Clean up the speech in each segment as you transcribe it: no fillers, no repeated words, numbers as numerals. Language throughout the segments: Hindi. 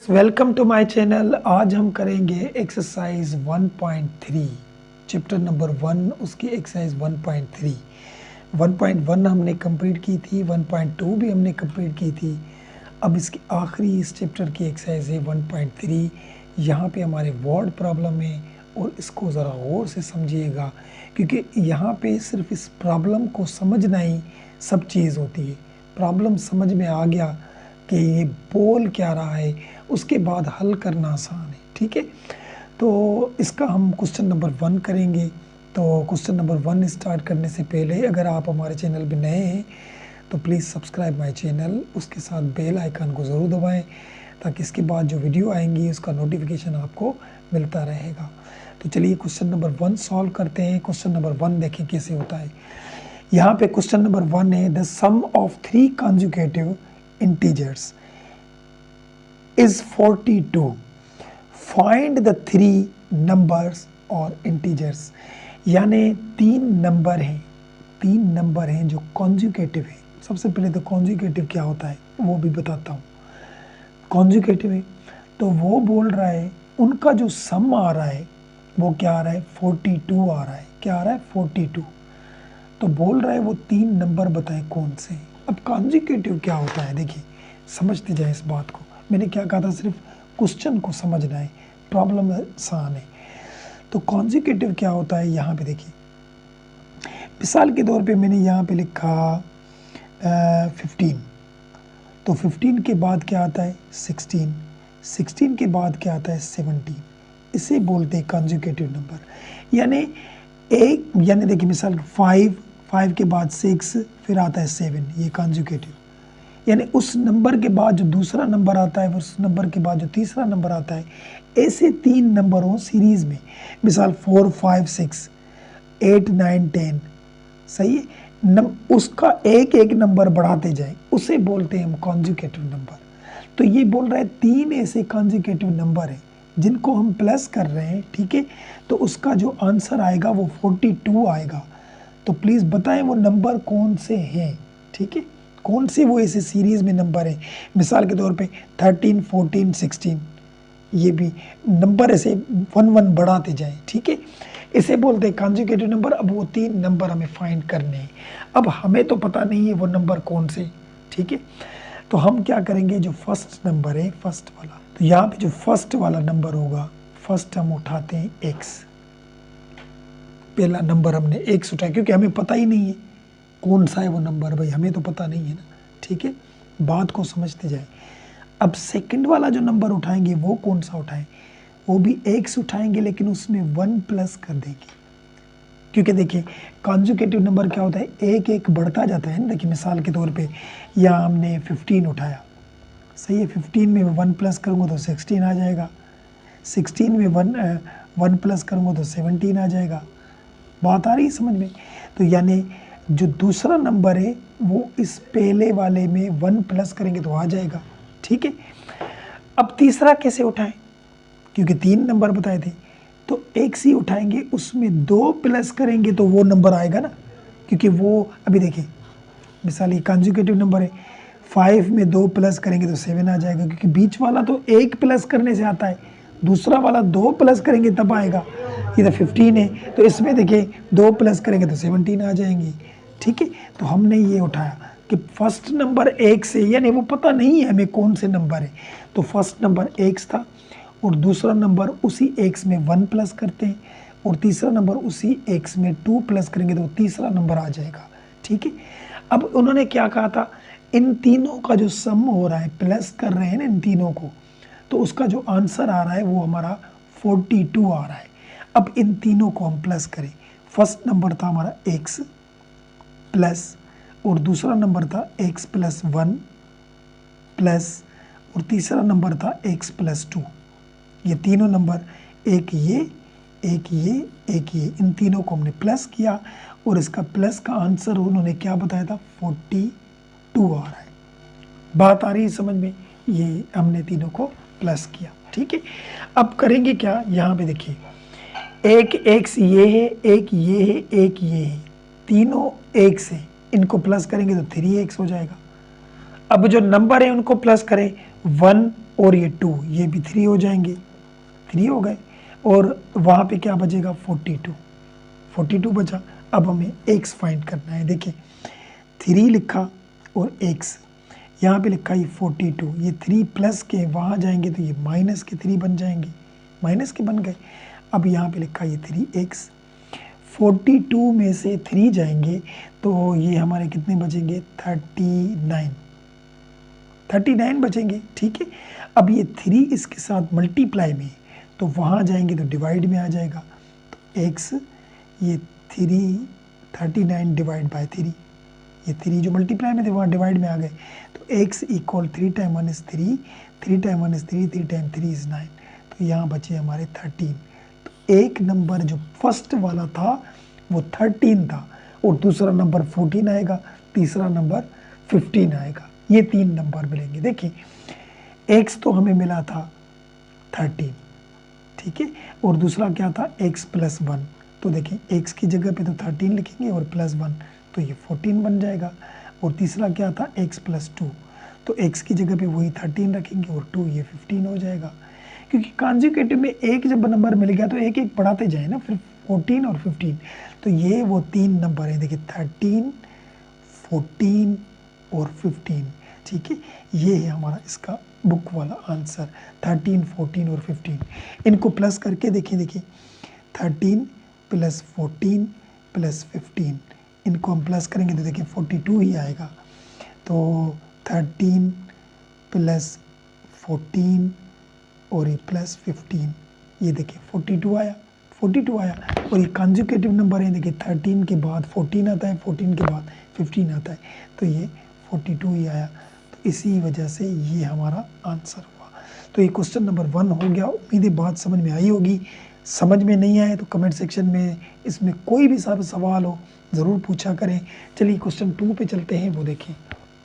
Welcome to my channel. आज हम करेंगे एक्सरसाइज 1.3 चैप्टर नंबर 1 उसकी एक्सरसाइज 1.3। 1.1 हमने कंप्लीट की थी, 1.2 भी हमने कंप्लीट की थी। अब इसकी आखिरी इस चैप्टर की एक्सरसाइज है 1.3। यहाँ पे हमारे वर्ड प्रॉब्लम है और इसको ज़रा गौर से समझिएगा, क्योंकि यहाँ पे सिर्फ इस प्रॉब्लम को समझना ही सब चीज़ होती है। प्रॉब्लम समझ में आ गया कि ये बोल क्या रहा है, उसके बाद हल करना आसान है। ठीक है, तो इसका हम क्वेश्चन नंबर 1 करेंगे। तो क्वेश्चन नंबर 1 स्टार्ट करने से पहले अगर आप हमारे चैनल पे नए हैं तो प्लीज़ सब्सक्राइब माय चैनल, उसके साथ बेल आइकन को ज़रूर दबाएं ताकि इसके बाद जो वीडियो आएंगी उसका नोटिफिकेशन आपको मिलता रहेगा। तो चलिए क्वेश्चन नंबर 1 सॉल्व करते हैं। क्वेश्चन नंबर 1 देखें कैसे होता है। यहाँ पे क्वेश्चन नंबर 1 है, the sum of 3 consecutive integers is 42. Find the 3 numbers or integers। यानी 3 नंबर हैं जो कॉन्जुगेटिव है। सबसे पहले तो कॉन्जुगेटिव क्या होता है वो भी बताता हूँ। कॉन्जुगेटिव है तो वो बोल रहा है उनका जो सम आ रहा है वो क्या आ रहा है, 42 आ रहा है। क्या आ रहा है, 42। तो बोल रहा है वो 3 नंबर बताए कौन से। अब कॉन्जुगेटिव क्या होता है, देखिए समझते जाए इस बात को। मैंने क्या कहा था, सिर्फ क्वेश्चन को समझना है, प्रॉब्लम आसान है। तो कॉन्जुगेटिव क्या होता है, यहाँ पे देखिए मिसाल के तौर पे मैंने यहाँ पे लिखा 15। तो 15 के बाद क्या आता है 16, 16 के बाद क्या आता है 17। इसे बोलते हैं कॉन्जुगेटिव नंबर। यानी देखिए मिसाल 5 के बाद 6 फिर आता है 7, ये कॉन्जुगेटिव। यानी उस नंबर के बाद जो दूसरा नंबर आता है, उस नंबर के बाद जो तीसरा नंबर आता है, ऐसे 3 नंबरों सीरीज में, मिसाल 4, 5, 6, 8, 9, 10, सही है। उसका एक एक नंबर बढ़ाते जाए उसे बोलते हैं हम कॉन्जुगेटिव नंबर। तो ये बोल रहा है 3 ऐसे कॉन्जुगेटिव नंबर है जिनको हम प्लस कर रहे हैं। ठीक है, तो उसका जो आंसर आएगा वो 42 आएगा। तो प्लीज़ बताएं वो नंबर कौन से हैं। ठीक है, कौन से वो ऐसे सीरीज़ में नंबर है। मिसाल के तौर पे 13, 14, 16, ये भी नंबर ऐसे 1 बढ़ाते जाए। ठीक है, इसे बोलते हैं कॉन्जुगेटिव नंबर। अब वो 3 नंबर हमें फाइंड करने हैं। अब हमें तो पता नहीं है वो नंबर कौन से। ठीक है, तो हम क्या करेंगे, जो फर्स्ट नंबर है, फर्स्ट वाला, तो यहाँ पे जो फर्स्ट वाला नंबर होगा, फर्स्ट हम उठाते हैं x। पहला नंबर हमने x उठाया क्योंकि हमें पता ही नहीं है कौन सा है वो नंबर, भाई हमें तो पता नहीं है ना। ठीक है, बात को समझते जाए। अब सेकंड वाला जो नंबर उठाएंगे वो कौन सा उठाएं, वो भी x उठाएंगे लेकिन उसमें 1 प्लस कर देंगे। क्योंकि देखिए कॉन्जुगेटिव नंबर क्या होता है, एक एक बढ़ता जाता है ना। देखिए मिसाल के तौर पे यहाँ हमने 15 उठाया, सही है। 15 में 1 प्लस करूँगा तो 16 आ जाएगा। 16 में 1 प्लस करूँगा तो 17 आ जाएगा। बात आ रही है समझ में। तो यानी जो दूसरा नंबर है वो इस पहले वाले में 1 प्लस करेंगे तो आ जाएगा। ठीक है, अब तीसरा कैसे उठाएं, क्योंकि 3 नंबर बताए थे तो x ही उठाएंगे, उसमें 2 प्लस करेंगे तो वो नंबर आएगा ना। क्योंकि वो अभी देखिए मिसाल ये कॉन्जुगेटिव नंबर है, 5 में 2 प्लस करेंगे तो 7 आ जाएगा। क्योंकि बीच वाला तो 1 प्लस करने से आता है, दूसरा वाला 2 प्लस करेंगे तब आएगा। ये तो 15 है तो इसमें देखिए 2 प्लस करेंगे तो 17 आ जाएंगी। ठीक है, तो हमने ये उठाया कि फर्स्ट नंबर 1 से, यानी वो पता नहीं है हमें कौन से नंबर है। तो फर्स्ट नंबर x था और दूसरा नंबर उसी x में 1 प्लस करते हैं और तीसरा नंबर उसी x में 2 प्लस करेंगे तो तीसरा नंबर आ जाएगा। ठीक है, अब उन्होंने क्या कहा था, इन तीनों का जो सम हो रहा है, प्लस कर रहे हैं ना इन तीनों को, तो उसका जो आंसर आ रहा है वो हमारा 42 आ रहा है। अब इन तीनों को हम प्लस करें। फर्स्ट नंबर था हमारा x प्लस और दूसरा नंबर था x प्लस 1 प्लस और तीसरा नंबर था x प्लस 2। ये तीनों नंबर, एक ये, इन तीनों को हमने प्लस किया और इसका प्लस का आंसर उन्होंने क्या बताया था, 42 आ रहा है। बात आ रही है समझ में। ये हमने तीनों को प्लस किया। ठीक है, अब करेंगे क्या, यहाँ पे देखिए एक x ये है, एक ये है, एक ये है, तीनों एक से, इनको प्लस करेंगे तो 3x हो जाएगा। अब जो नंबर है उनको प्लस करें, 1 और ये 2, ये भी 3 हो जाएंगे, 3 हो गए। और वहाँ पे क्या बचेगा 42 बचा। अब हमें x फाइंड करना है। देखिए 3 लिखा और x यहाँ पे लिखा ये 42, ये 3 प्लस के वहाँ जाएंगे तो ये माइनस के 3 बन जाएंगे, माइनस के बन गए। अब यहाँ पे लिखा ये 3x, 42 में से 3 जाएंगे तो ये हमारे कितने बचेंगे 39 बचेंगे, ठीक है। अब ये 3 इसके साथ मल्टीप्लाई में तो वहाँ जाएंगे तो डिवाइड में आ जाएगा, तो x ये 39 डिवाइड बाय 3, ये 3 जो मल्टीप्लाई में थे वहाँ डिवाइड में आ गए, तो x equal 3 time 1 is 3, 3 time 1 is 3, 3 time 3 is 9, तो यहाँ बचे हमारे 13। तो एक नंबर जो फर्स्ट वाला था वो 13 था और दूसरा नंबर 14 आएगा, तीसरा नंबर 15 आएगा। ये 3 नंबर मिलेंगे। देखिए x तो हमें मिला था 13, ठीक है, और दूसरा क्या था x प्लस 1, तो देखिए x की जगह पे तो 13 लिखेंगे और प्लस 1 तो ये 14 बन जाएगा। और तीसरा क्या था x प्लस 2, तो x की जगह पे वही 13 रखेंगे और 2 ये 15 हो जाएगा। क्योंकि कॉन्जुगेटिव में एक जब नंबर मिल गया तो एक एक बढ़ाते जाए ना, फिर 14 और 15, तो ये वो 3 नंबर हैं। देखिए 13, 14 और 15, ठीक है, ये है हमारा इसका बुक वाला आंसर, 13, 14 और 15। इनको प्लस करके देखिए 13 प्लस 14 प्लस 15, इनको हम प्लस करेंगे तो देखिए 42 ही आएगा। तो 13 प्लस 14 और ये प्लस 15, ये देखिए 42 आया, 42 आया। और ये कॉन्जुगेटिव नंबर है, देखिए 13 के बाद 14 आता है, 14 के बाद 15 आता है, तो ये 42 ही आया। तो इसी वजह से ये हमारा आंसर हुआ। तो ये क्वेश्चन नंबर 1 हो गया। उम्मीद है बात समझ में आई होगी। समझ में नहीं आए तो कमेंट सेक्शन में इसमें कोई भी सवाल हो ज़रूर पूछा करें। चलिए क्वेश्चन 2 पे चलते हैं, वो देखें।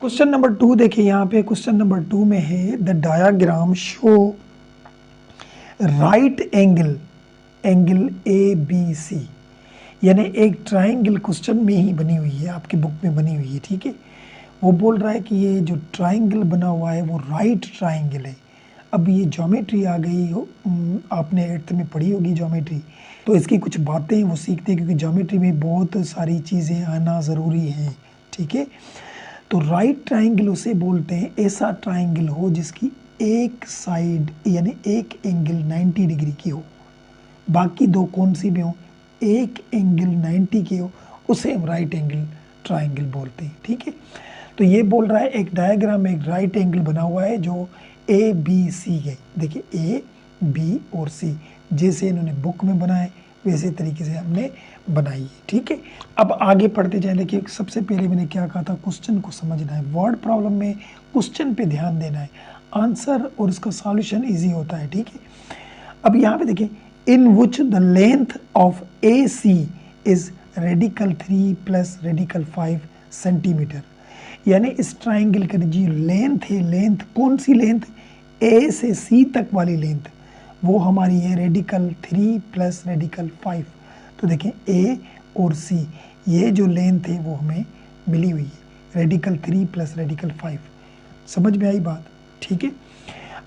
क्वेश्चन नंबर 2 देखिए, यहाँ पे क्वेश्चन नंबर 2 में है the diagram show right angle ABC, यानी एक ट्राइंगल क्वेश्चन में ही बनी हुई है, आपकी बुक में बनी हुई है, ठीक है। वो बोल रहा है कि ये जो ट्राइंगल बना हुआ है वो राइट ट्राइंगल है। अब ये ज्योमेट्री आ गई, आपने 8th में पढ़ी होगी ज्योमेट्री, तो इसकी कुछ बातें वो सीखते हैं, क्योंकि ज्योमेट्री में बहुत सारी चीज़ें आना ज़रूरी है, ठीक है। तो राइट ट्राइंगल उसे बोलते हैं ऐसा ट्राइंगल हो जिसकी एक साइड यानी एक एंगल 90 डिग्री की हो, बाकी दो कौन सी भी हो, एक एंगल 90 की हो, उसे हम राइट एंगल ट्राइंगल बोलते हैं, ठीक है। तो ये बोल रहा है एक डायग्राम में एक राइट एंगल बना हुआ है जो ABC है। देखिए A, B और C जैसे इन्होंने बुक में बनाए वैसे तरीके से हमने बनाई है, ठीक है। अब आगे पढ़ते जाएं। देखिए सबसे पहले मैंने क्या कहा था, क्वेश्चन को समझना है। वर्ड प्रॉब्लम में क्वेश्चन पे ध्यान देना है, आंसर और इसका सॉल्यूशन इजी होता है, ठीक है। अब यहाँ पे देखिए, in which the length of AC is radical 3 plus radical 5 centimetre, यानी इस ट्राइंगल की जो लेंथ है, लेंथ कौन सी लेंथ, A से C तक वाली लेंथ वो हमारी है रेडिकल 3 प्लस रेडिकल 5। तो देखें A और C ये जो लेंथ है वो हमें मिली हुई है, रेडिकल 3 प्लस रेडिकल 5। समझ में आई बात, ठीक है।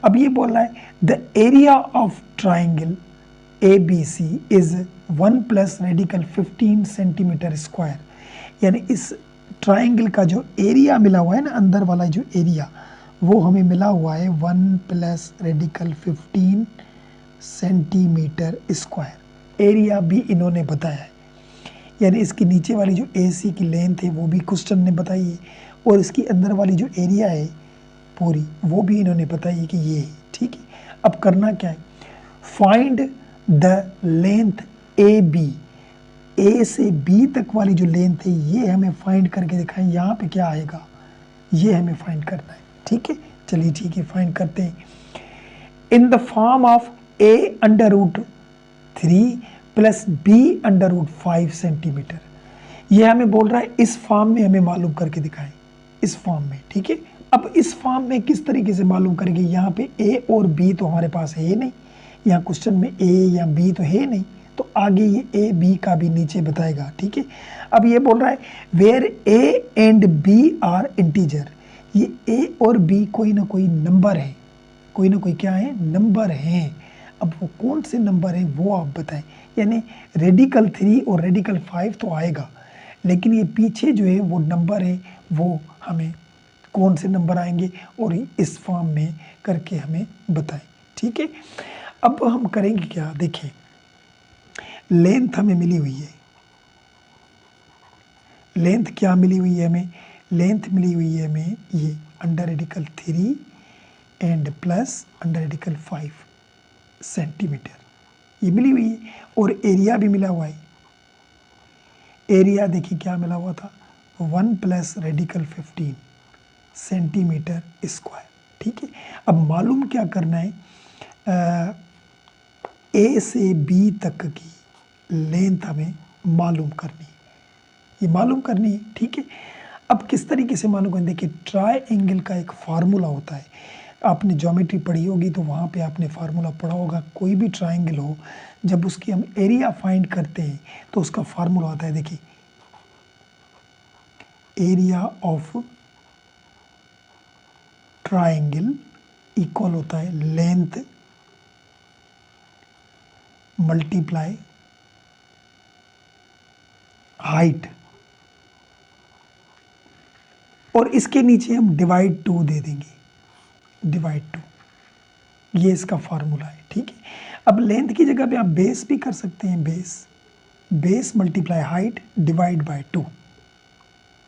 अब ये बोल रहा है the area of triangle ABC is 1 plus radical 15 centimetre square, यानी इस ट्राइंगल का जो एरिया मिला हुआ है ना, अंदर वाला जो एरिया वो हमें मिला हुआ है 1 plus radical 15 centimetre square. Area भी इन्होंने बताया है, यानी इसकी नीचे वाली जो AC की लेंथ है वो भी क्वेश्चन ने बताई है, और इसकी अंदर वाली जो एरिया है पूरी वो भी इन्होंने बताई है कि ये है, ठीक है। अब करना क्या है, find the length AB, A से B तक वाली जो लेंथ है ये हमें फाइंड करके दिखाएं। यहाँ पे क्या आएगा ये हमें फाइंड करना है, ठीक है। चलिए ठीक है, फाइंड करते हैं। इन the form of A √3 plus B √5 centimetre, ये हमें बोल रहा है इस फॉर्म में हमें मालूम करके दिखाएं, इस फॉर्म में, ठीक है। अब इस फॉर्म में किस तरीके से मालूम करेंगे, यहाँ पे A और B तो हमारे पास है नहीं, यहाँ क्वेश्चन में A या B तो है नहीं, तो आगे ये A B का भी नीचे बताएगा, ठीक है। अब ये बोल रहा है where A and B are integer, ये A और B कोई ना कोई नंबर है, कोई ना कोई क्या है, नंबर हैं। अब वो कौन से नंबर हैं वो आप बताएं। यानी रेडिकल 3 और रेडिकल 5 तो आएगा, लेकिन ये पीछे जो है वो नंबर है, वो हमें कौन से नंबर आएंगे और इस फॉर्म में करके हमें बताएं। ठीक है, अब हम करेंगे क्या, देखिए लेंथ हमें मिली हुई है। लेंथ क्या मिली हुई है हमें, लेंथ मिली हुई है हमें ये under radical 3 and plus under radical 5 centimetre, ये मिली हुई है। और एरिया भी मिला हुआ है। एरिया देखिए क्या मिला हुआ था, 1 प्लस रेडिकल 15 सेंटीमीटर स्क्वायर। ठीक है, अब मालूम क्या करना है, ए से बी तक की लेंथ हमें मालूम करनी है, ये मालूम करनी है। ठीक है, अब किस तरीके से मालूम करें, देखिए ट्रायंगल का एक फार्मूला होता है। आपने ज्योमेट्री पढ़ी होगी तो वहाँ पे आपने फार्मूला पढ़ा होगा। कोई भी ट्रायंगल हो, जब उसकी हम एरिया फाइंड करते हैं तो उसका फार्मूला होता है, देखिए एरिया ऑफ ट्रायंगल इक्वल होता है लेंथ मल्टीप्लाई हाइट, और इसके नीचे हम डिवाइड 2 दे देंगे, डिवाइड 2, ये इसका फार्मूला है। ठीक है, अब लेंथ की जगह पे आप बेस भी कर सकते हैं, base multiply height divide by 2,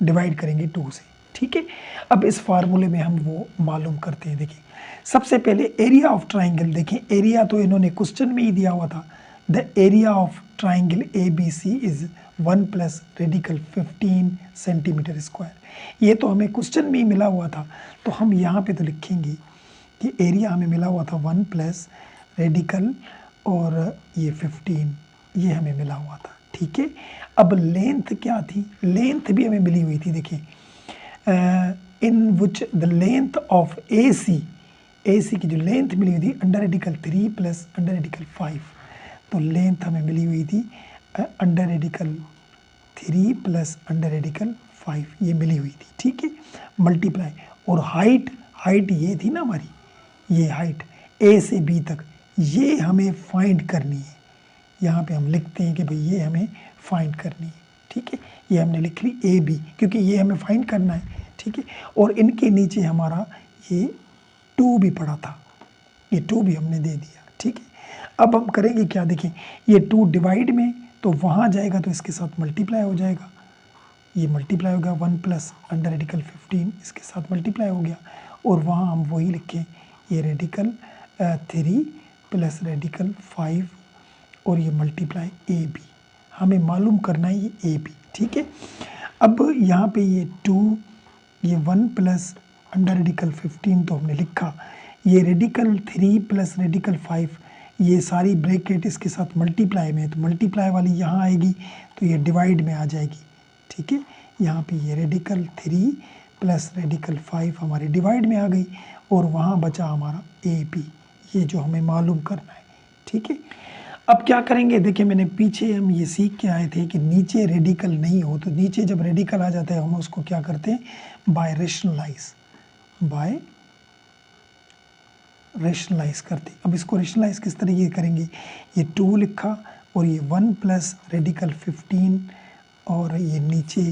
divide करेंगे 2 से। ठीक है, अब इस फार्मूले में हम वो मालूम करते हैं। देखिए सबसे पहले एरिया ऑफ ट्राइंगल, देखें एरिया तो इन्होंने क्वेश्चन में ही दिया हुआ था, the area of triangle A B C is 1 plus radical 15 centimetre square. ये तो हमें क्वेश्चन में ही मिला हुआ था, तो हम यहाँ पे तो लिखेंगे कि एरिया हमें मिला हुआ था 1 प्लस रेडिकल और ये 15, ये हमें मिला हुआ था। ठीक है, अब लेंथ क्या थी, लेंथ भी हमें मिली हुई थी। देखिए in which the length of ए सी की जो लेंथ मिली हुई थी under radical 3 plus under radical 5, तो लेंथ हमें मिली हुई थी under radical 3 plus under radical 5, ये मिली हुई थी। ठीक है, मल्टीप्लाई, और हाइट ये थी ना हमारी, ये हाइट ए से बी तक, ये हमें फाइंड करनी है। यहाँ पे हम लिखते हैं कि भाई ये हमें फाइंड करनी है। ठीक है, ये हमने लिख ली ए बी, क्योंकि ये हमें फाइंड करना है। ठीक है, और इनके नीचे हमारा ये 2 भी पड़ा था, ये 2 भी हमने दे दिया। ठीक है, अब हम करेंगे क्या, देखें ये 2 डिवाइड में तो वहाँ जाएगा तो इसके साथ मल्टीप्लाई हो जाएगा, ये मल्टीप्लाई हो गया 1 प्लस अंडर रेडिकल 15 इसके साथ मल्टीप्लाई हो गया, और वहाँ हम वही लिखें ये रेडिकल 3 प्लस रेडिकल 5 और ये मल्टीप्लाई ए बी, हमें मालूम करना है ये ए बी। ठीक है, अब यहाँ पे ये 2, ये 1 प्लस अंडर रेडिकल 15 तो हमने लिखा, ये रेडिकल 3 प्लस रेडिकल 5, ये सारी ब्रैकेट इसके साथ मल्टीप्लाई में है, तो मल्टीप्लाई वाली यहाँ आएगी तो ये डिवाइड में आ जाएगी। ठीक है, यहाँ पे ये रेडिकल 3 प्लस रेडिकल 5 हमारी डिवाइड में आ गई, और वहाँ बचा हमारा ए बी, ये जो हमें मालूम करना है। ठीक है, अब क्या करेंगे, देखिए मैंने पीछे हम ये सीख के आए थे कि नीचे रेडिकल नहीं हो, तो नीचे जब रेडिकल आ जाता है हम उसको क्या करते हैं, बाय रेशनलाइज करते। अब इसको रेशनलाइज किस तरीके करेंगे, ये 2 लिखा और ये 1 प्लस रेडिकल 15 और ये नीचे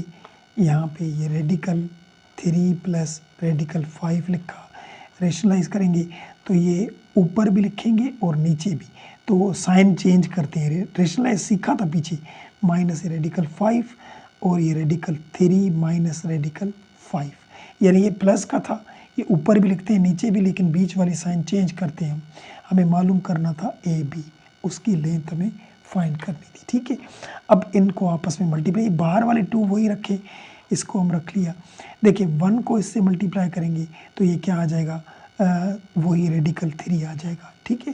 यहाँ पे ये रेडिकल 3 प्लस रेडिकल 5 लिखा। रेशनलाइज करेंगे तो ये ऊपर भी लिखेंगे और नीचे भी, तो साइन चेंज करते हैं। रेशनलाइज सीखा था पीछे, माइनस रेडिकल 5 और ये रेडिकल 3 माइनस रेडिकल 5, यानी ये प्लस का था, ये ऊपर भी लिखते हैं नीचे भी, लेकिन बीच वाली साइन चेंज करते हैं। हमें मालूम करना था ए बी, उसकी लेंथ हमें फाइंड करनी थी। ठीक है, अब इनको आपस में मल्टीप्लाई, बाहर वाले 2 वही रखे, इसको हम रख लिया। देखिए 1 को इससे मल्टीप्लाई करेंगे तो ये क्या आ जाएगा, वही रेडिकल 3 आ जाएगा। ठीक है,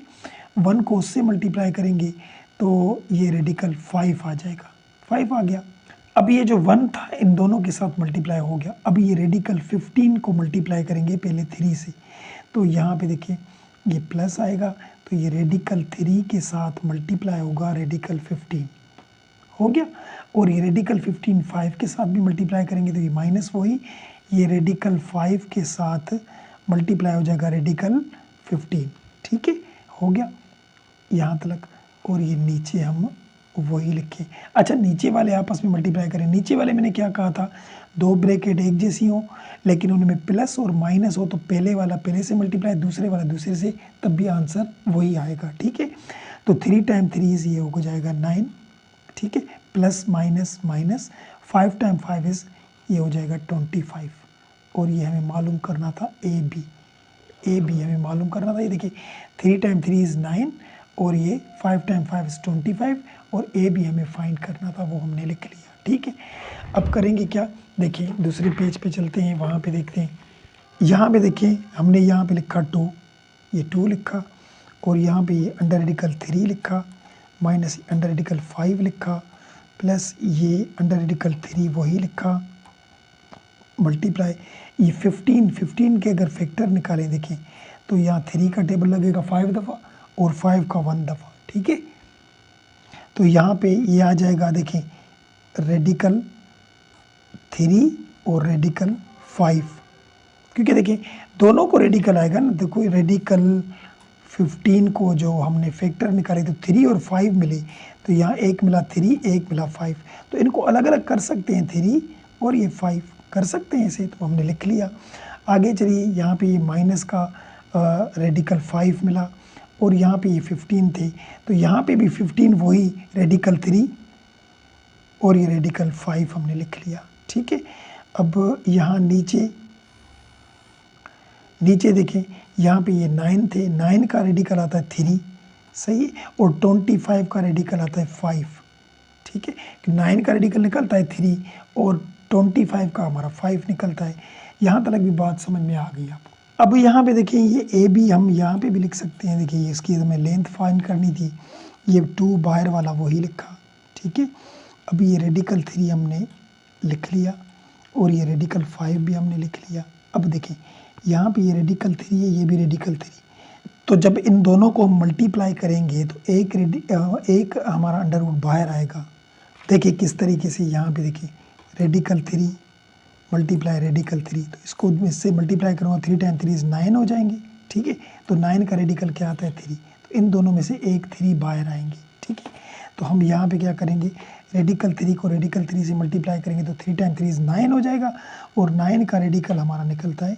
1 को उससे मल्टीप्लाई करेंगे तो ये रेडिकल 5 आ जाएगा, 5 आ गया। अब ये जो 1 था इन दोनों के साथ मल्टीप्लाई हो गया। अब ये रेडिकल 15 को मल्टीप्लाई करेंगे पहले 3 से, तो यहाँ पे देखिए ये प्लस आएगा, तो ये रेडिकल 3 के साथ मल्टीप्लाई होगा रेडिकल 15 हो गया, और ये रेडिकल 15 5 के साथ भी मल्टीप्लाई करेंगे तो ये माइनस वही, ये रेडिकल 5 के साथ मल्टीप्लाई हो जाएगा रेडिकल 15, ठीक है, हो गया यहाँ तक। और ये नीचे हम वही लिखे। अच्छा, नीचे वाले आपस में मल्टीप्लाई करें। नीचे वाले मैंने क्या कहा था, दो ब्रैकेट एक जैसी हो लेकिन उनमें प्लस और माइनस हो, तो पहले वाला पहले से मल्टीप्लाई, दूसरे वाला दूसरे से, तब भी आंसर वही आएगा, ठीक है। तो 3 टाइम 3 ये हो जाएगा 9, ठीक है, plus minus minus 5 time 5 is ये हो जाएगा 25। और ये हमें मालूम करना था ए बी हमें मालूम करना था। ये देखिए 3 टाइम 3 इज़ 9 और ये 5 टाइम 5 इज़ 25 और ए बी हमें फाइंड करना था, वो हमने लिख लिया, ठीक है। अब करेंगे क्या, देखिए दूसरे पेज पे चलते हैं, वहाँ पे देखते हैं। यहाँ पे देखिए हमने यहाँ पे लिखा 2, ये 2 लिखा, और यहाँ पे ये अंडर रेडिकल 3 लिखा, माइनस अंडर रेडिकल 5 लिखा, प्लस ये अंडर रेडिकल 3 वही लिखा, मल्टीप्लाई ये 15 के अगर फैक्टर निकालें देखें तो यहाँ 3 का टेबल लगेगा 5 दफ़ा और 5 का 1 दफ़ा, ठीक है। तो यहाँ पे ये आ जाएगा, देखें रेडिकल 3 और रेडिकल 5, क्योंकि देखिए दोनों को रेडिकल आएगा ना। देखो रेडिकल 15 को जो हमने फैक्टर निकाले तो 3 और 5 मिले, तो यहाँ एक मिला 3 एक मिला 5, तो इनको अलग अलग कर सकते हैं, 3 और ये 5 कर सकते हैं इसे, तो हमने लिख लिया। आगे चलिए, यहाँ पे ये माइनस का रेडिकल 5 मिला और यहाँ पे ये 15 थे, तो यहाँ पे भी 15 वही रेडिकल 3 और ये रेडिकल 5 हमने लिख लिया, ठीक है। अब यहाँ नीचे देखें, यहाँ पे ये 9 थे, 9 का रेडिकल आता है 3, सही है, और 25 का रेडिकल आता है 5, ठीक है। 9 का रेडिकल निकलता है 3 और 25 का हमारा 5 निकलता है। यहाँ तक भी बात समझ में आ गई आपको। अब यहाँ पे देखिए ये ए बी हम यहाँ पे भी लिख सकते हैं। देखिए इसकी हमें लेंथ फाइंड करनी थी, ये 2 बाहर वाला वही लिखा, ठीक है। अब ये रेडिकल 3 हमने लिख लिया और ये रेडिकल 5 भी हमने लिख लिया। अब देखें यहाँ पे ये रेडिकल 3 है, ये भी रेडिकल 3, तो जब इन दोनों को हम मल्टीप्लाई करेंगे तो एक हमारा अंडर रूट बाहर आएगा। देखिए किस तरीके से, यहाँ पे देखिए रेडिकल 3 मल्टीप्लाई रेडिकल 3, तो इसको इससे मल्टीप्लाई करूँगा 3 टाइम 3 इज़ 9 हो जाएंगे, ठीक है। तो 9 का रेडिकल क्या आता है 3, तो इन दोनों में से एक 3 बाहर आएंगे, ठीक है। तो हम यहाँ पे क्या करेंगे, रेडिकल 3 को रेडिकल 3 से मल्टीप्लाई करेंगे तो 3 टाइम 3 इज़ 9 हो जाएगा और 9 का रेडिकल हमारा निकलता है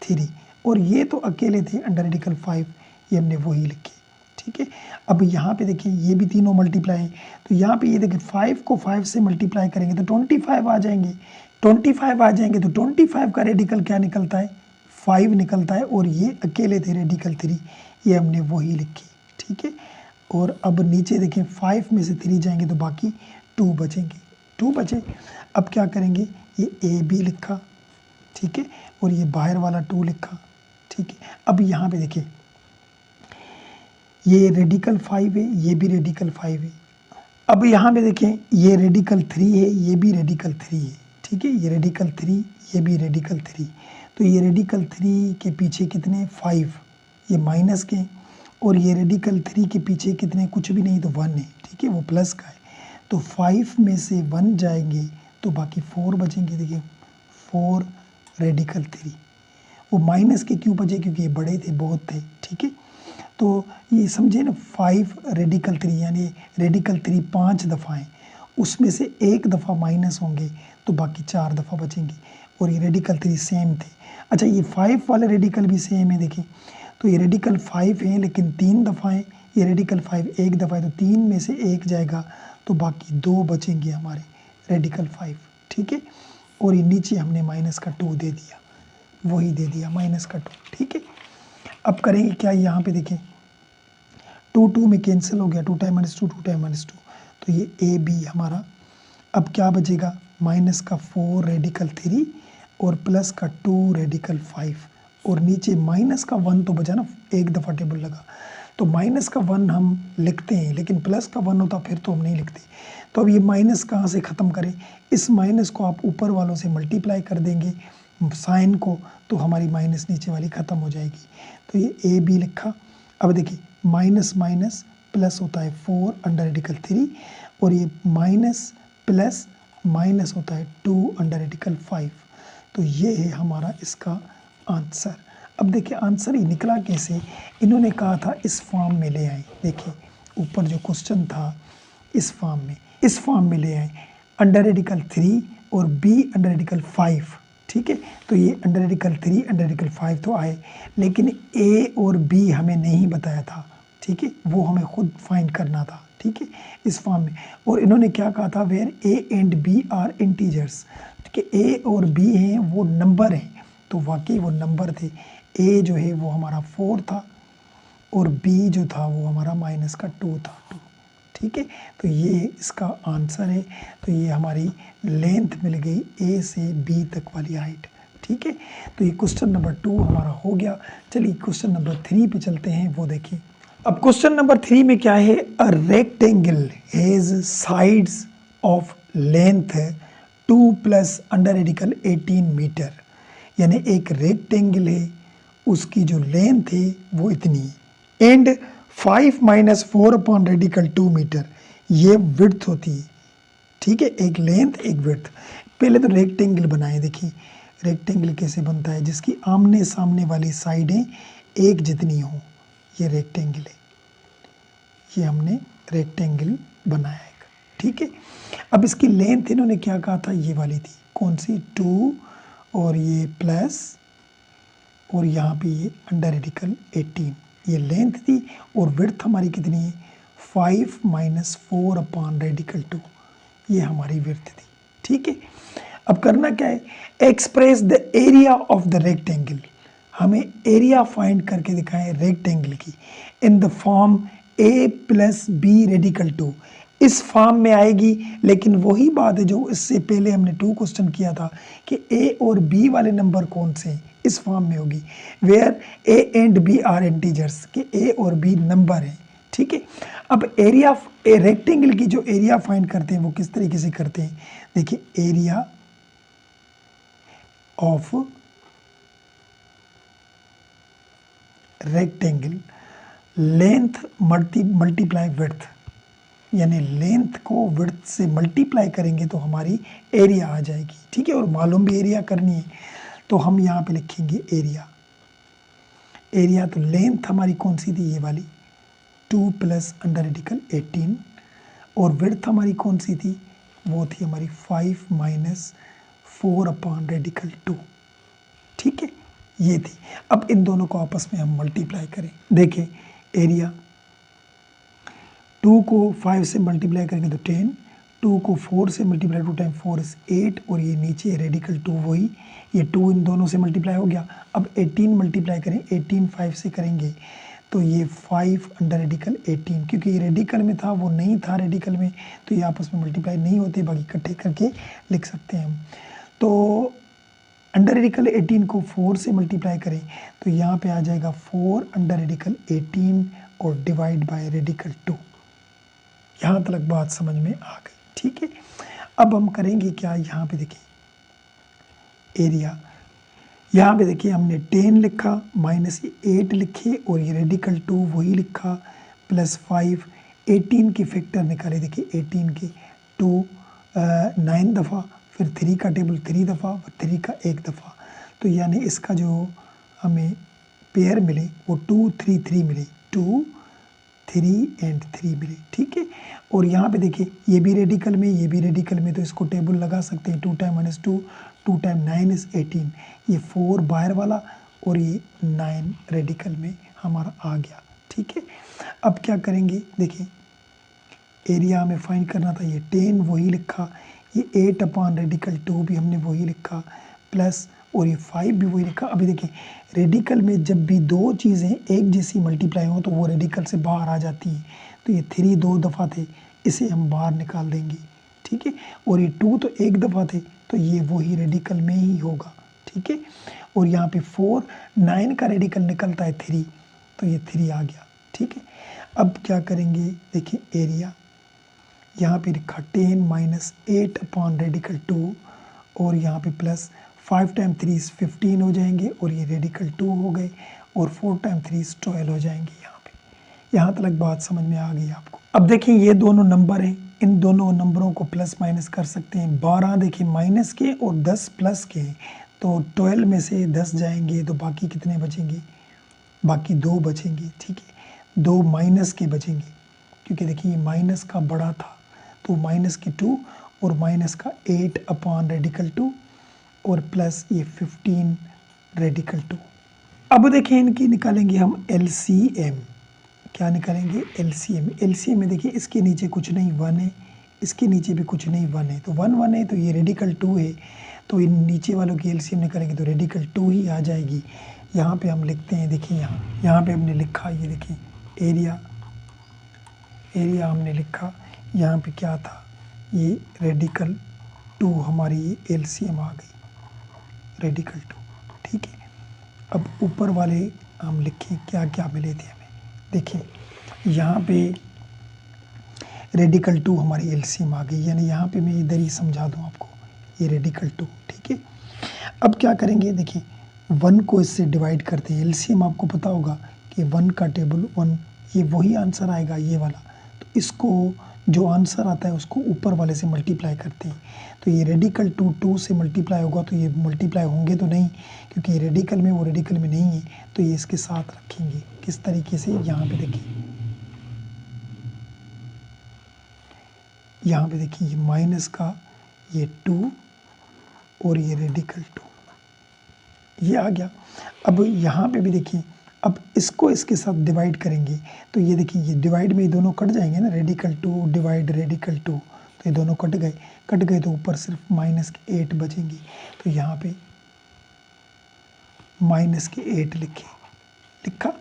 3, और ये तो अकेले थे अंडर रेडिकल 5, ये हमने वही लिखे, ठीक है। अब यहाँ पे देखिए ये भी तीनों मल्टीप्लाई, तो यहाँ पे ये देखिए 5 को 5 से मल्टीप्लाई करेंगे तो 25 आ जाएंगे, 25 आ जाएंगे, तो 25 का रेडिकल क्या निकलता है 5 निकलता है, और ये अकेले थे रेडिकल 3, ये हमने वही लिखी, ठीक है। और अब नीचे देखें 5 में से 3 जाएंगे तो बाकी 2 बचेंगे, 2 बचे। अब क्या करेंगे, ये ए बी लिखा, ठीक है, और ये बाहर वाला 2 लिखा, ठीक है। अब यहाँ पे देखिए ये रेडिकल 5 है, ये भी रेडिकल 5 है। अब यहाँ पे देखें ये रेडिकल 3 है, ये भी रेडिकल 3 है, ठीक है। ये रेडिकल 3, ये भी रेडिकल 3, तो ये रेडिकल 3 के पीछे कितने 5, ये माइनस के, और ये रेडिकल 3 के पीछे कितने, कुछ भी नहीं तो 1 है, ठीक है, वो प्लस का है। तो 5 में से 1 जाएंगे तो बाकी 4 बचेंगे। देखिए 4 रेडिकल 3, वो माइनस के क्यों बचे, क्योंकि ये बड़े थे, बहुत थे, ठीक है। तो ये समझे ना, 5 रेडिकल 3 यानी रेडिकल 3 5 दफ़ा हैं, उसमें से एक दफ़ा माइनस होंगे तो बाकी 4 दफ़ा बचेंगे, और ये रेडिकल 3 सेम थे। अच्छा ये 5 वाले रेडिकल भी सेम है, देखिए तो ये रेडिकल 5 है लेकिन 3 दफ़ा है, ये रेडिकल 5 एक दफ़ा है, तो 3 में से एक जाएगा तो बाकी 2 बचेंगे हमारे रेडिकल 5, ठीक है। और ये नीचे हमने माइनस का 2 दे दिया, वही दे दिया माइनस का 2, ठीक है। अब करेंगे क्या, यहाँ पे देखें 2 में कैंसिल हो गया, 2 टाइम -2 2 टाइम -2, तो ये ए बी हमारा। अब क्या बचेगा, माइनस का 4 रेडिकल 3 और प्लस का 2 रेडिकल 5, और नीचे माइनस का 1 तो बचा ना, एक दफ़ा टेबल लगा, तो माइनस का 1 हम लिखते हैं, लेकिन प्लस का 1 होता फिर तो हम नहीं लिखते। तो अब ये माइनस कहाँ से ख़त्म करें, इस माइनस को आप ऊपर वालों से मल्टीप्लाई कर देंगे साइन को, तो हमारी माइनस नीचे वाली ख़त्म हो जाएगी। तो ये ए बी लिखा। अब देखिए माइनस माइनस प्लस होता है 4 अंडर रेडिकल 3, और ये माइनस प्लस माइनस होता है 2 अंडर रेडिकल 5, तो ये है हमारा इसका आंसर। अब देखिए आंसर ही निकला कैसे, इन्होंने कहा था इस फॉर्म में ले आए। देखिए ऊपर जो क्वेश्चन था इस फॉर्म में ले आए, अंडर रेडिकल 3 और b अंडर रेडिकल 5, ठीक है। तो ये अंडर रेडिकल 3 अंडर रेडिकल 5 तो आए, लेकिन a और b हमें नहीं बताया था, ठीक है, वो हमें खुद फाइंड करना था, ठीक है, इस फॉर्म में। और इन्होंने क्या कहा था, where a and b are integers, ठीक है, a और b हैं वो नंबर हैं, तो वाकई वो नंबर थे। a जो है वो हमारा 4 था और b जो था वो हमारा माइनस का 2 था, 2, ठीक है। तो ये इसका आंसर है। तो ये हमारी लेंथ मिल गई a से b तक वाली हाइट, ठीक है। तो ये क्वेश्चन नंबर 2 हमारा हो गया। चलिए क्वेश्चन नंबर 3 पे चलते हैं, वो देखिए। अब क्वेश्चन नंबर 3 में क्या है, a rectangle has sides of length 2 plus under radical 18 metre, यानी एक रेक्टेंगल है, उसकी जो लेंथ है वो इतनी है, and 5 minus 4 upon radical 2 metre, ये विड्थ होती है, ठीक है, एक लेंथ एक विड्थ। पहले तो रेक्टेंगल बनाए। देखिए रेक्टेंगल कैसे बनता है, जिसकी आमने सामने वाली साइडें एक जितनी हो, ये रेक्टेंगल है, ये हमने रेक्टेंगल बनाया एक, ठीक है। अब इसकी लेंथ इन्होंने क्या कहा था, ये वाली थी, कौन सी, 2 और ये प्लस और यहाँ पे ये अंडर रेडिकल 18, ये लेंथ थी, और विड्थ हमारी कितनी है, 5 माइनस 4 अपॉन रेडिकल 2, ये हमारी विड्थ थी, ठीक है। अब करना क्या है, express the area of the rectangle, हमें एरिया फाइंड करके दिखाएं रेक्टेंगल की, in the form a plus b radical 2, इस फॉर्म में आएगी। लेकिन वही बात है जो इससे पहले हमने 2 क्वेश्चन किया था कि a और b वाले नंबर कौन से हैं, इस फॉर्म में होगी, where a and b are integers, कि a और b नंबर हैं, ठीक है। अब एरिया रेक्टेंगल की जो एरिया फाइंड करते हैं वो किस तरीके से करते हैं, देखिए area of rectangle length multiply width, यानी लेंथ को विड्थ से मल्टीप्लाई करेंगे तो हमारी एरिया आ जाएगी, ठीक है। और मालूम भी एरिया करनी है, तो हम यहाँ पे लिखेंगे एरिया। तो लेंथ हमारी कौन सी थी, ये वाली 2 प्लस अंडर रेडिकल 18, और विड्थ हमारी कौन सी थी, वो थी हमारी 5 माइनस 4 अपॉन रेडिकल 2, ठीक है, ये थी। अब इन दोनों को आपस में हम मल्टीप्लाई करें। देखिए एरिया 2 को 5 से मल्टीप्लाई करेंगे तो 10, 2 को 4 से मल्टीप्लाई 2 टाइम 4 इज 8, और ये नीचे रेडिकल 2 वही, ये 2 इन दोनों से मल्टीप्लाई हो गया। अब 18 मल्टीप्लाई करें, 18 5 से करेंगे तो ये 5 अंडर रेडिकल 18, क्योंकि ये रेडिकल में था वो नहीं था रेडिकल में, तो ये आपस में मल्टीप्लाई नहीं होते, बाकी इकट्ठे करके लिख सकते हैं हम। तो अंडर रेडिकल 18 को 4 से मल्टीप्लाई करें तो यहाँ पे आ जाएगा 4 अंडर रेडिकल 18 और डिवाइड बाय रेडिकल 2। यहाँ तक बात समझ में आ गई, ठीक है। अब हम करेंगे क्या, यहाँ पे देखिए एरिया, यहाँ पे देखिए हमने 10 लिखा, माइनस 8 लिखे, और ये रेडिकल 2 वही लिखा, प्लस 5, 18 के फैक्टर निकाले। देखिए 18 के 2 9 दफ़ा, फिर 3 का टेबल 3 दफ़ा, और 3 का 1 दफ़ा, तो यानी इसका जो हमें पेयर मिले वो 2 3 3 मिले, 2 3 एंड 3 मिले, ठीक है। और यहाँ पे देखिए ये भी रेडिकल में, ये भी रेडिकल में, तो इसको टेबल लगा सकते हैं, 2 टाइम माइनस 2, 2 टाइम 9 इज 18, ये 4 बाहर वाला और ये 9 रेडिकल में हमारा आ गया, ठीक है। अब क्या करेंगे, देखिए एरिया हमें फाइंड करना था, ये 10 वही लिखा, ये 8 अपॉन रेडिकल 2 भी हमने वही लिखा, प्लस और ये 5 भी वही लिखा। अभी देखिए रेडिकल में जब भी दो चीज़ें एक जैसी मल्टीप्लाई हो तो वो रेडिकल से बाहर आ जाती हैं, तो ये 3 2 दफ़ा थे, इसे हम बाहर निकाल देंगे, ठीक है। और ये 2 तो 1 दफ़ा थे, तो ये वही रेडिकल में ही होगा, ठीक है। और यहाँ पे 4 9 का रेडिकल निकलता है 3, तो ये 3 आ गया, ठीक है। अब क्या करेंगे, देखिए एरिया यहाँ पे लिखा 10 माइनस 8 अपॉन रेडिकल 2, और यहाँ पे प्लस 5 टाइम 3 15 हो जाएंगे, और ये रेडिकल 2 हो गए, और 4 टाइम 3 12 हो जाएंगे। यहाँ पे यहाँ तक बात समझ में आ गई आपको। अब देखिए ये दोनों नंबर हैं, इन दोनों नंबरों को प्लस माइनस कर सकते हैं। 12 देखिए माइनस के और 10 प्लस के हैं, तो 12 में से 10 जाएंगे तो बाकी कितने बचेंगे, बाकी 2 बचेंगे। ठीक है, 2 माइनस के बचेंगे क्योंकि देखिए माइनस का बड़ा था तो माइनस के 2 और माइनस का 8 अपॉन रेडिकल 2 और प्लस ये 15 रेडिकल 2। अब देखिए इनकी निकालेंगे हम एलसीएम। क्या निकालेंगे, एलसीएम। एलसीएम में देखिए इसके नीचे कुछ नहीं 1 है, इसके नीचे भी कुछ नहीं 1 है, तो 1 1 है तो ये रेडिकल 2 है, तो इन नीचे वालों की एलसीएम निकालेंगे तो रेडिकल 2 ही आ जाएगी। यहाँ पे हम लिखते हैं, देखिए यहाँ पे हमने लिखा, ये देखिए एरिया हमने लिखा, यहाँ पे क्या था, ये रेडिकल 2 हमारी ये एलसीएम आ गई, रेडिकल 2। ठीक है, अब ऊपर वाले हम लिखें क्या क्या मिले थे हमें। देखिए यहाँ पे रेडिकल 2 हमारी एलसीएम आ गई, यानी यहाँ पे मैं इधर ही समझा दूँ आपको, ये रेडिकल 2। ठीक है, अब क्या करेंगे, देखिए 1 को इससे डिवाइड करते हैं। एलसीएम आपको पता होगा कि 1 का टेबल 1, ये वही आंसर आएगा ये वाला, तो इसको जो आंसर आता है उसको ऊपर वाले से मल्टीप्लाई करते हैं। तो ये रेडिकल 2 से मल्टीप्लाई होगा, तो ये मल्टीप्लाई होंगे तो नहीं क्योंकि ये रेडिकल में वो रेडिकल में नहीं है, तो ये इसके साथ रखेंगे। किस तरीके से, यहाँ पे देखिए, यहाँ पे देखिए ये माइनस का ये 2 और ये रेडिकल 2 ये आ गया। अब यहाँ पे भी देखिए, अब इसको इसके साथ डिवाइड करेंगे तो ये देखिए ये डिवाइड में ये दोनों कट जाएंगे ना, रेडिकल 2 डिवाइड रेडिकल 2, तो ये दोनों कट गए तो ऊपर सिर्फ माइनस के 8 बचेंगे, तो यहाँ पे माइनस के 8 लिखा।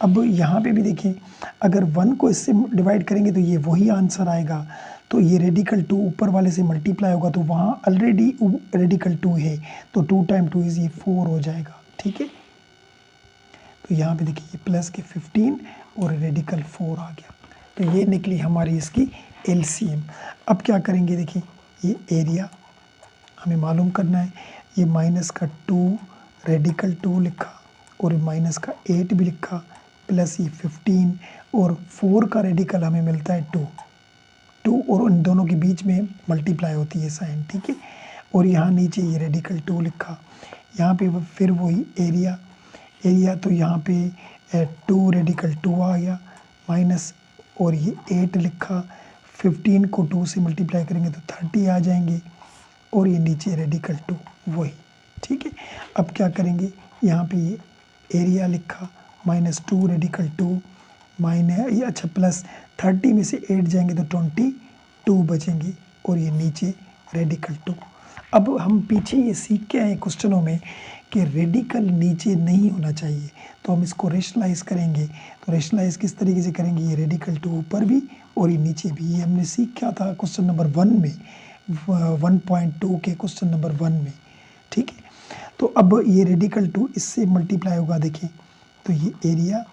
अब यहाँ पे भी देखिए अगर 1 को इससे डिवाइड करेंगे तो ये वही आंसर आएगा, तो ये रेडिकल 2 ऊपर वाले से मल्टीप्लाई होगा तो वहाँ ऑलरेडी रेडिकल 2 है, तो 2 टाइम 2 इज ये 4 हो जाएगा। ठीक है, तो यहाँ पे देखिए ये प्लस के 15 और रेडिकल 4 आ गया, तो ये निकली हमारी इसकी एलसीएम। अब क्या करेंगे, देखिए ये एरिया हमें मालूम करना है, ये माइनस का 2 रेडिकल 2 लिखा और माइनस का 8 भी लिखा, प्लस ये 15 और 4 का रेडिकल हमें मिलता है 2 और उन दोनों के बीच में मल्टीप्लाई होती है साइन। ठीक है, और यहाँ नीचे ये रेडिकल 2 लिखा, यहाँ पे फिर वही एरिया तो यहाँ पे 2 रेडिकल 2 आ गया, माइनस और ये 8 लिखा, 15 को 2 से मल्टीप्लाई करेंगे तो 30 आ जाएंगे, और ये नीचे रेडिकल 2 वही। ठीक है, अब क्या करेंगे, यहाँ पे ये एरिया लिखा, माइनस 2 रेडिकल 2 माइनस अच्छा प्लस 30 में से 8 जाएंगे तो 22 बचेंगे, और ये नीचे रेडिकल 2। अब हम पीछे ये सीख के आए क्वेश्चनों में कि रेडिकल नीचे नहीं होना चाहिए, तो हम इसको रेशनलाइज करेंगे। तो रेशनलाइज किस तरीके से करेंगे, ये रेडिकल 2 ऊपर भी और ये नीचे भी, ये हमने सीख क्या था क्वेश्चन नंबर 1 में, 1.2 के क्वेश्चन नंबर 1 में। ठीक है, तो अब ये रेडिकल 2 इससे मल्टीप्लाई होगा, देखिए तो ये एरिया,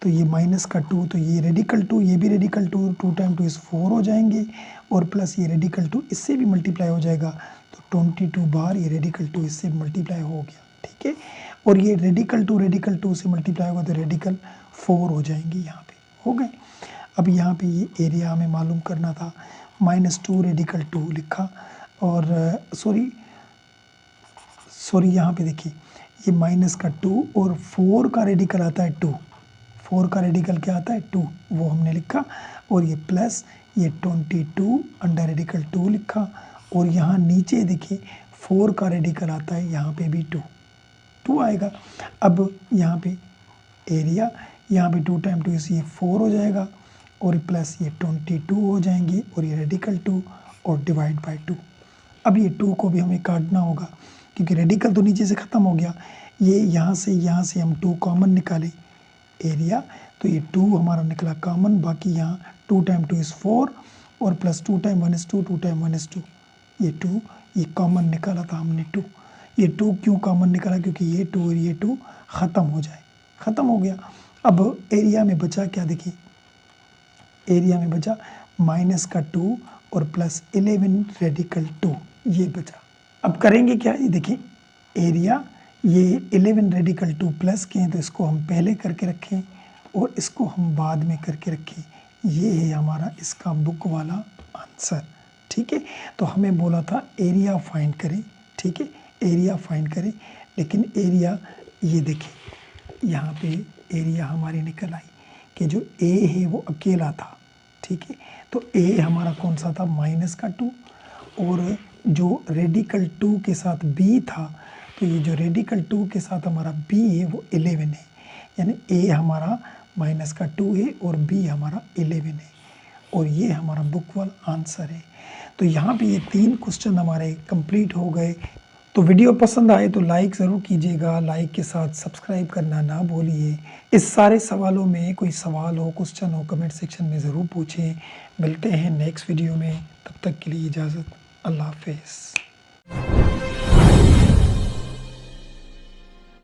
तो ये माइनस का 2, तो ये रेडिकल 2, ये भी रेडिकल 2 टाइम 2 इज 4 हो जाएंगे, और प्लस ये रेडिकल 2 इससे भी मल्टीप्लाई हो जाएगा, तो 22 बार ये रेडिकल 2 इससे मल्टीप्लाई हो गया। ठीक है, और ये रेडिकल 2 से मल्टीप्लाई होगा तो रेडिकल 4 हो जाएंगे, यहाँ पे हो गए। अब यहाँ पे ये एरिया हमें मालूम करना था, -2 रेडिकल 2 लिखा, और सॉरी यहाँ पे देखिए ये माइनस का 2 और 4 का रेडिकल आता है 2, 4 का रेडिकल क्या आता है 2, वो हमने लिखा, और ये प्लस ये 22 अंडर रेडिकल 2 लिखा, और यहाँ नीचे देखिए 4 का रेडिकल आता है, यहाँ पे भी 2 आएगा। अब यहाँ पे एरिया, यहाँ पे 2 टाइम 2 इस ये 4 हो जाएगा, और प्लस ये 22 हो जाएंगे, और ये रेडिकल 2 और डिवाइड बाय 2। अब ये 2 को भी हमें काटना होगा क्योंकि रेडिकल तो नीचे से ख़त्म हो गया, ये यहाँ से हम 2 कॉमन निकालें एरिया, तो ये 2 हमारा निकला कॉमन, बाकी यहाँ 2 टाइम 2 इज़ 4 और plus 2 time 1 is 2, 2 time 1 is 2, ये 2 ये कॉमन निकाला था हमने 2। ये 2 क्यों कॉमन निकाला, क्योंकि ये 2 और ये 2 ख़त्म हो जाए, ख़त्म हो गया। अब एरिया में बचा क्या, देखिए एरिया में बचा माइनस का 2 और प्लस 11 रेडिकल 2, ये बचा। अब करेंगे क्या, ये देखिए एरिया ये 11 रेडिकल 2 प्लस के हैं, तो इसको हम पहले करके रखें और इसको हम बाद में करके रखें, ये है हमारा इसका बुक वाला आंसर। ठीक है, तो हमें बोला था एरिया फाइंड करें। ठीक है, एरिया फाइंड करें, लेकिन एरिया ये देखें यहाँ पे एरिया हमारी निकल आई कि जो ए है वो अकेला था, ठीक है। तो ए हमारा कौन सा था, -2, और जो रेडिकल 2 के साथ बी था, तो ये जो रेडिकल 2 के साथ हमारा बी है वो 11 है, यानी ए हमारा -2 है और बी हमारा 11 है, और ये हमारा बुक वाला आंसर है। तो यहाँ पे ये 3 क्वेश्चन हमारे कंप्लीट हो गए। तो वीडियो पसंद आए तो लाइक ज़रूर कीजिएगा, लाइक के साथ सब्सक्राइब करना ना भूलिए। इस सारे सवालों में कोई सवाल हो, क्वेश्चन हो, कमेंट सेक्शन में ज़रूर पूछें। मिलते हैं नेक्स्ट वीडियो में, तब तक के लिए इजाज़त, अल्लाह हाफ़िज़।